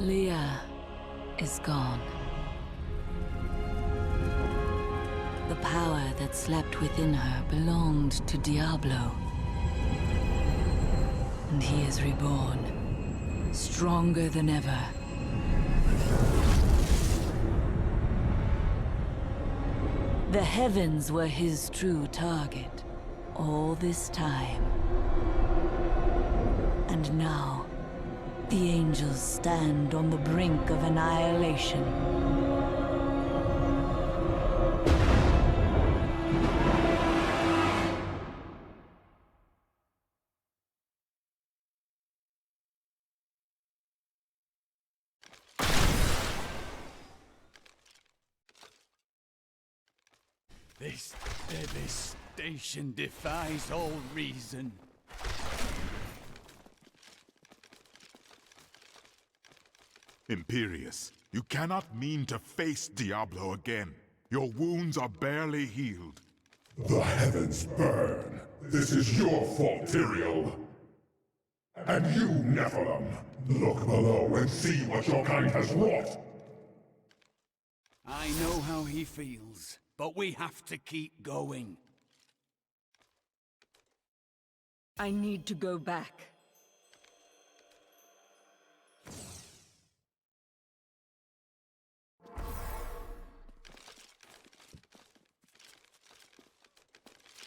Leah is gone. The power that slept within her belonged to Diablo. And he is reborn, stronger than ever. The heavens were his true target, all this time. And now, the angels stand on the brink of annihilation. This devastation defies all reason. Imperius, you cannot mean to face Diablo again. Your wounds are barely healed. The heavens burn. This is your fault, Tyrael. And you, Nephilim, look below and see what your kind has wrought. I know how he feels, but we have to keep going. I need to go back.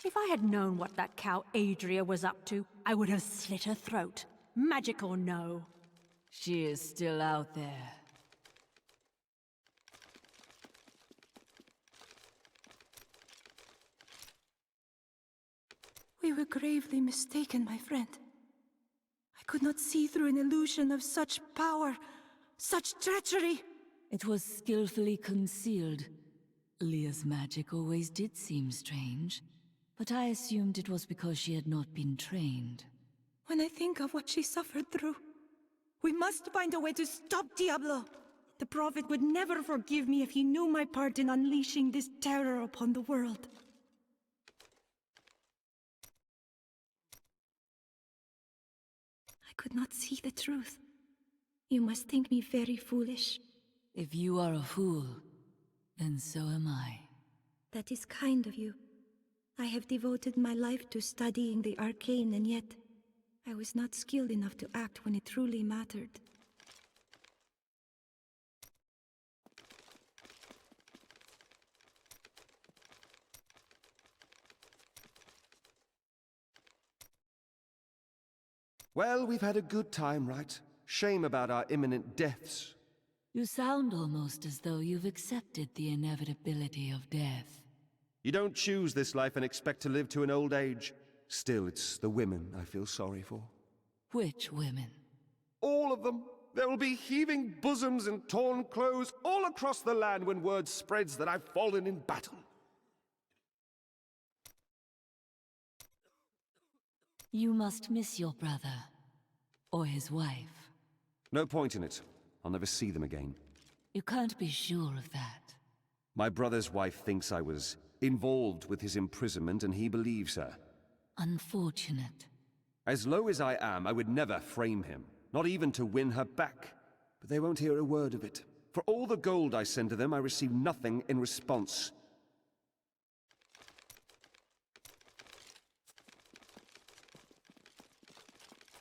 If I had known what that cow Adria was up to, I would have slit her throat. Magic or no. She is still out there. We were gravely mistaken, my friend. I could not see through an illusion of such power, such treachery. It was skillfully concealed. Leah's magic always did seem strange, but I assumed it was because she had not been trained. When I think of what she suffered through, we must find a way to stop Diablo. The Prophet would never forgive me if he knew my part in unleashing this terror upon the world. I could not see the truth. You must think me very foolish. If you are a fool, then so am I. That is kind of you. I have devoted my life to studying the arcane, and yet I was not skilled enough to act when it truly mattered. Well, we've had a good time, right? Shame about our imminent deaths. You sound almost as though you've accepted the inevitability of death. You don't choose this life and expect to live to an old age. Still, it's the women I feel sorry for. Which women? All of them. There will be heaving bosoms and torn clothes all across the land when word spreads that I've fallen in battle. You must miss your brother. Or his wife. No point in it. I'll never see them again. You can't be sure of that. My brother's wife thinks I was involved with his imprisonment, and he believes her. Unfortunate. As low as I am, I would never frame him. Not even to win her back. But they won't hear a word of it. For all the gold I send to them, I receive nothing in response.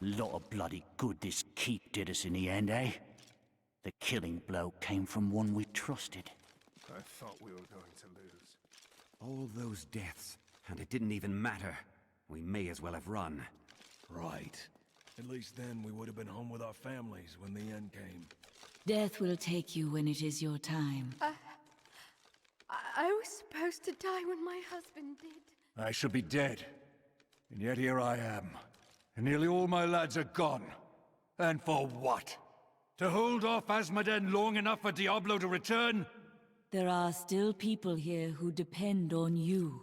Lot of bloody good this keep did us in the end, eh? The killing blow came from one we trusted. I thought we were going to lose. All those deaths, and it didn't even matter. We may as well have run. Right. At least then we would have been home with our families when the end came. Death will take you when it is your time. I was supposed to die when my husband did. I should be dead. And yet here I am. And nearly all my lads are gone. And for what? To hold off Asmoden long enough for Diablo to return? There are still people here who depend on you.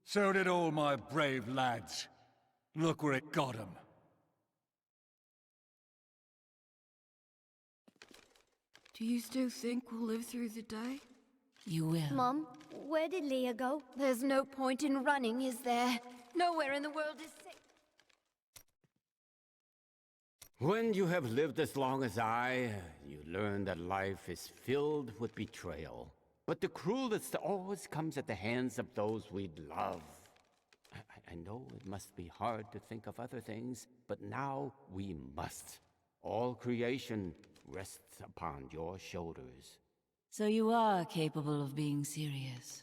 So did all my brave lads. Look where it got 'em. Do you still think we'll live through the day? You will. Mom, where did Leah go? There's no point in running, is there? Nowhere in the world is safe. When you have lived as long as I, you learn that life is filled with betrayal. But the cruelest always comes at the hands of those we love. I know it must be hard to think of other things, but now we must. All creation rests upon your shoulders. So you are capable of being serious.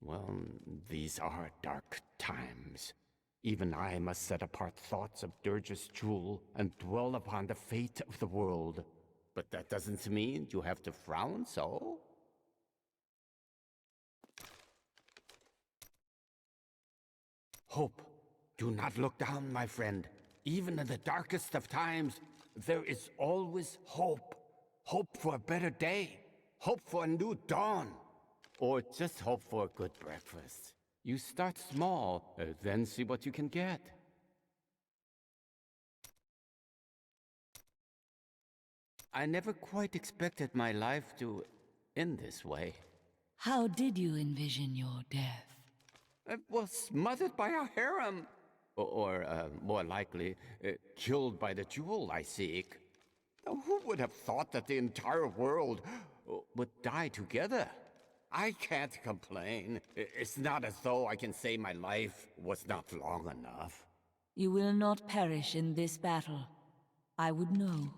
Well, these are dark times. Even I must set apart thoughts of Dirge's jewel and dwell upon the fate of the world. But that doesn't mean you have to frown so. Hope. Do not look down, my friend. Even in the darkest of times, there is always hope. Hope for a better day. Hope for a new dawn. Or just hope for a good breakfast. You start small, then see what you can get. I never quite expected my life to end this way. How did you envision your death? I was smothered by a harem. Or more likely, killed by the jewel I seek. Now, who would have thought that the entire world would die together? I can't complain. It's not as though I can say my life was not long enough. You will not perish in this battle. I would know.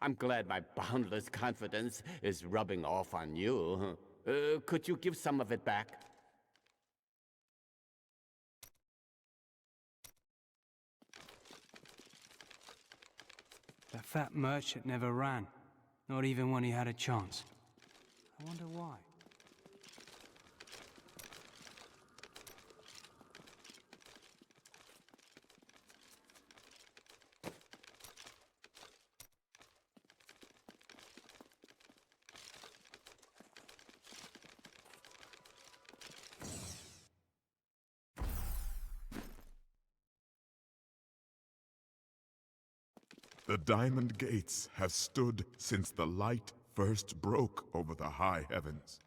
I'm glad my boundless confidence is rubbing off on you. Could you give some of it back? That fat merchant never ran. Not even when he had a chance. I wonder why. The Diamond Gates have stood since the light first broke over the high heavens.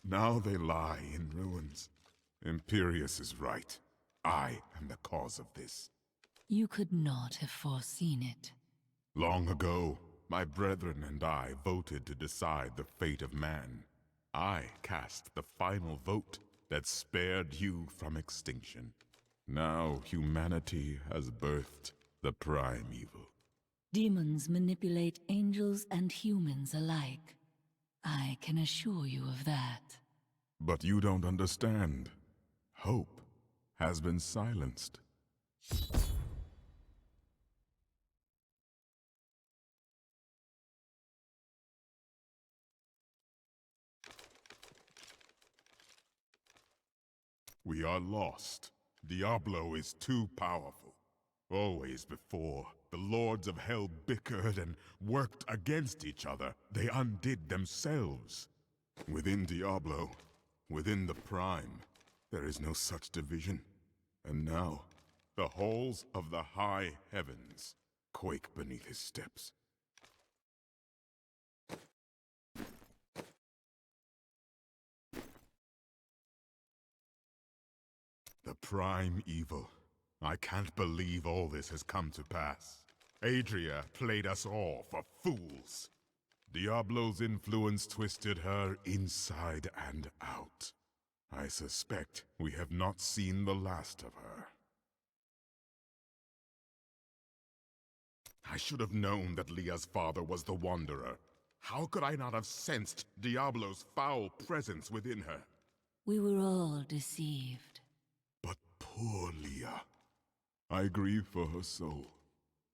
Now they lie in ruins. Imperius is right. I am the cause of this. You could not have foreseen it. Long ago, my brethren and I voted to decide the fate of man. I cast the final vote that spared you from extinction. Now humanity has birthed the prime evil. Demons manipulate angels and humans alike. I can assure you of that. But you don't understand. Hope has been silenced. We are lost. Diablo is too powerful. Always before, the Lords of Hell bickered and worked against each other. They undid themselves. Within Diablo, within the Prime, there is no such division. And now, the halls of the high heavens quake beneath his steps. The prime evil. I can't believe all this has come to pass. Adria played us all for fools. Diablo's influence twisted her inside and out. I suspect we have not seen the last of her. I should have known that Leah's father was the Wanderer. How could I not have sensed Diablo's foul presence within her? We were all deceived. But poor Leah. I grieve for her soul.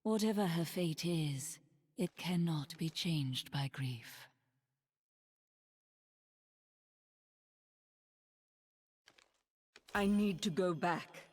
Whatever her fate is, it cannot be changed by grief. I need to go back.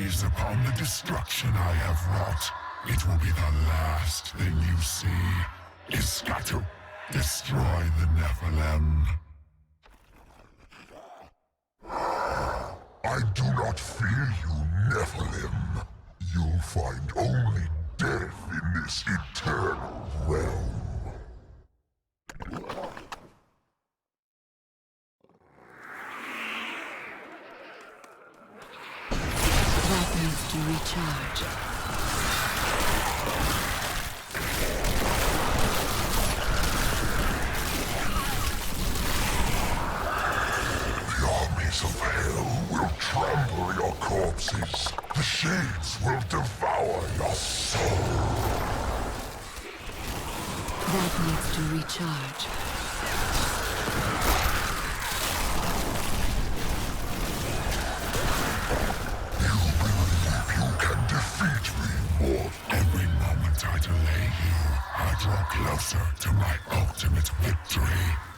gaze upon the destruction I have wrought, it will be the last thing you see. Iskatu, destroy the Nephilim. I do not fear you, Nephilim. You'll find only death in this eternal realm. That needs to recharge. The armies of hell will trample your corpses. The shades will devour your soul. That needs to recharge. You can defeat me more. Every moment I delay you, I draw closer to my ultimate victory.